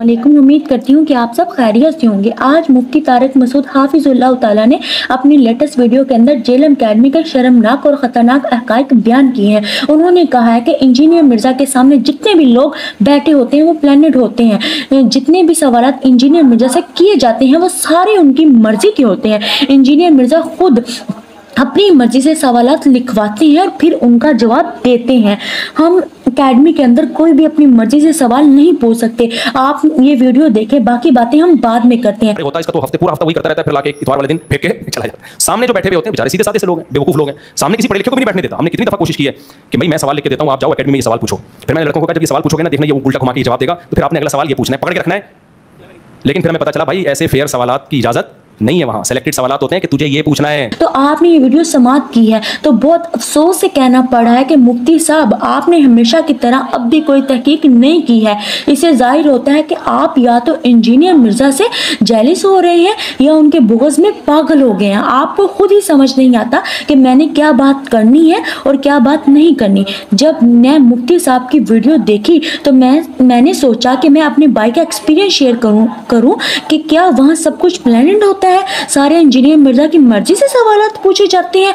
वालेकुम। उम्मीद करती हूँ कि आप सब खैरियत से होंगे। आज मुफ्ती तारिक मसूद हाफिजुल्लाह ताला ने अपनी लेटेस्ट वीडियो के अंदर जेएलएम अकेडमी के शर्मनाक और ख़तरनाक हक़ाइक़ बयान किए हैं। उन्होंने कहा है कि इंजीनियर मिर्ज़ा के सामने जितने भी लोग बैठे होते हैं वो प्लेनेट होते हैं। जितने भी सवाल इंजीनियर मिर्ज़ा से किए जाते हैं वो सारे उनकी मर्जी के होते हैं। इंजीनियर मिर्ज़ा खुद अपनी मर्जी से सवालात लिखवाते हैं और फिर उनका जवाब देते हैं। हम एकेडमी के अंदर कोई भी अपनी मर्जी से सवाल नहीं पूछ सकते। आप ये वीडियो देखें, बाकी बातें हम बाद में करते हैं। होता है इसका तो पूरा हफ्ता वही करता रहता है, फिर लाके इतवार वाले दिन फेंक के चला जाता है। सामने जो बैठे हुए होते हैं बेचारे सीधे साधे से लोग हैं, बेवकूफ लोग हैं। सामने किसी पढ़े लिखे को भी नहीं बैठने देता। हमने कितनी दफा कोशिश की है कि भाई मैं सवाल लिख के देता हूं, आप जाओ एकेडमी में ये सवाल पूछो। फिर मैंने लड़कों को कहा जब ये सवाल पूछोगे ना, देखना ये उल्टा घुमा के जवाब देगा, तो फिर आपने अगला सवाल ये पूछना है, पकड़ के रखना है। लेकिन फिर हमें पता चला भाई ऐसे फेयर सवालात की इजाजत नहीं है, वहां सेलेक्टेड सवालात होते हैं कि तुझे ये पूछना है। तो आपने ये वीडियो समाप्त की है तो बहुत अफसोस से कहना पड़ा है कि मुफ्ती साहब आपने हमेशा की तरह अब भी कोई तहकीक नहीं की है। इससे जाहिर होता है कि आप या तो इंजीनियर मिर्ज़ा से जेलिस हो रहे हैं या उनके बुग़्ज़ में पागल हो गए हैं। आपको खुद ही समझ नहीं आता कि मैंने क्या बात करनी है और क्या बात नहीं करनी। जब मैं मुफ्ती साहब की वीडियो देखी तो मैंने सोचा कि मैं अपने भाई का एक्सपीरियंस शेयर करूं कि क्या वहाँ सब कुछ प्लानिंग होता है। सारे इंजीनियर मिर्ज़ा की मर्जी से सवालात पूछे जाते हैं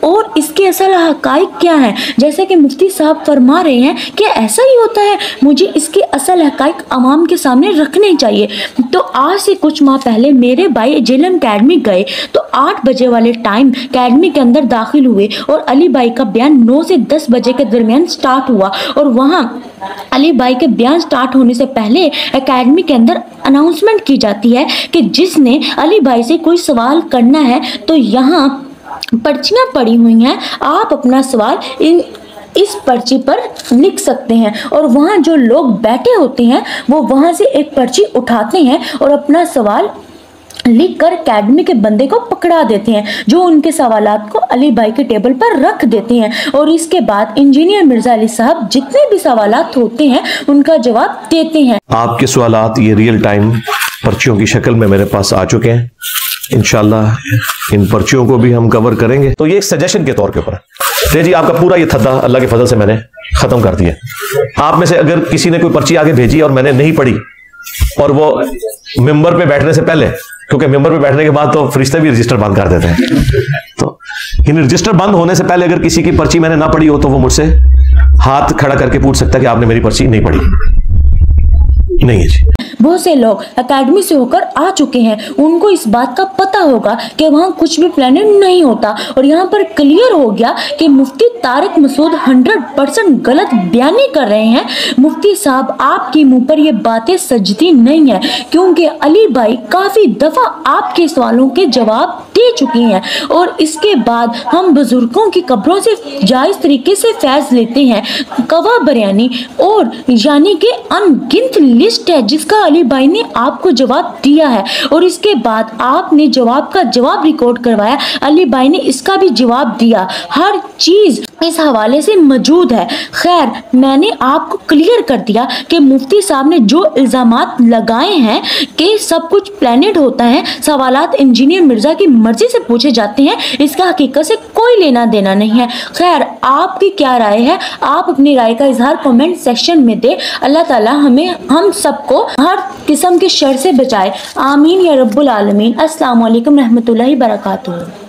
और इसके असल हक़ाइक़ क्या है। जैसे कि मुफ्ती साहब फरमा रहे हैं कि ऐसा ही होता है, मुझे इसके असल हक़ाइक़ अवाम के सामने रखने चाहिए। तो आज से कुछ माह पहले मेरे भाई जेएलएम अकेडमी गए तो 8 बजे वाले टाइम अकेडमी के अंदर दाखिल हुए और अली भाई का बयान 9 से 10 बजे के दरमियान स्टार्ट हुआ। और वहाँ अली भाई के बयान स्टार्ट होने से पहले एकेडमी के अंदर अनाउंसमेंट की जाती है कि जिसने अली भाई से कोई सवाल करना है तो यहाँ पर्चियाँ पड़ी हुई हैं, आप अपना सवाल इस पर्ची पर लिख सकते हैं। और वहाँ जो लोग बैठे होते हैं वो वहाँ से एक पर्ची उठाते हैं और अपना सवाल लिख कर अकेडमी के बंदे को पकड़ा देते हैं, जो उनके सवालात को अली भाई के टेबल पर रख देते हैं। और इसके बाद इंजीनियर मिर्ज़ा अली साहब जितने भी सवालात होते हैं उनका जवाब देते हैं। आपके सवालात ये रियल टाइम पर्चियों की शक्ल में मेरे पास आ चुके हैं। इंशाल्लाह इन पर्चियों को भी हम कवर करेंगे। तो ये एक सजेशन के तौर के ऊपर जी आपका पूरा ये थद्दा अल्लाह के फजल से मैंने खत्म कर दिया। आप में से अगर किसी ने कोई पर्ची आगे भेजी और मैंने नहीं पढ़ी और वो मेंबर पे बैठने से पहले, क्योंकि मेंबर पे बैठने के बाद तो फरिश्ते भी रजिस्टर बंद कर देते हैं, तो इन रजिस्टर बंद होने से पहले अगर किसी की पर्ची मैंने ना पढ़ी हो तो वो मुझसे हाथ खड़ा करके पूछ सकता है कि आपने मेरी पर्ची नहीं पढ़ी। नहीं है जी। बहुत से लोग एकेडमी से होकर आ चुके हैं, उनको इस बात का पता होगा कि वहाँ कुछ भी प्लानिंग नहीं होता। और यहाँ पर क्लियर हो गया कि मुफ्ती तारिक मसूद 100% गलत बयानी कर रहे हैं। मुफ्ती साहब आपके मुंह पर ये बातें सजती नहीं है, क्योंकि अली भाई काफ़ी दफ़ा आपके सवालों के जवाब दे चुके हैं। और इसके बाद हम बुजुर्गों की कब्रों से जायज़ तरीके से फैज़ लेते हैं। कवा बिरयानी और यानी कि अनगिनत लिस्ट है जिसका अली भाई ने आपको जवाब दिया है और इसके बाद आपने जवाब का जवाब रिकॉर्ड करवाया, अली भाई ने इसका भी जवाब दिया। हर चीज़ इस हवाले से मौजूद है। खैर, मैंने आपको क्लियर कर दिया कि मुफ्ती साहब ने जो इल्ज़ामात लगाए हैं कि सब कुछ प्लानिड होता है, सवालात इंजीनियर मिर्ज़ा की मर्जी से पूछे जाते हैं, इसका हकीकत से कोई लेना देना नहीं है। खैर, आपकी क्या राय है? आप अपनी राय का इजहार कमेंट सेक्शन में दें। अल्लाह ताला हम सबको हर किस्म के शर से बचाए। आमीन या रब्बुल आलमीन। अस्सलाम वालेकुम रहमतुल्लाहि बरकातुहू।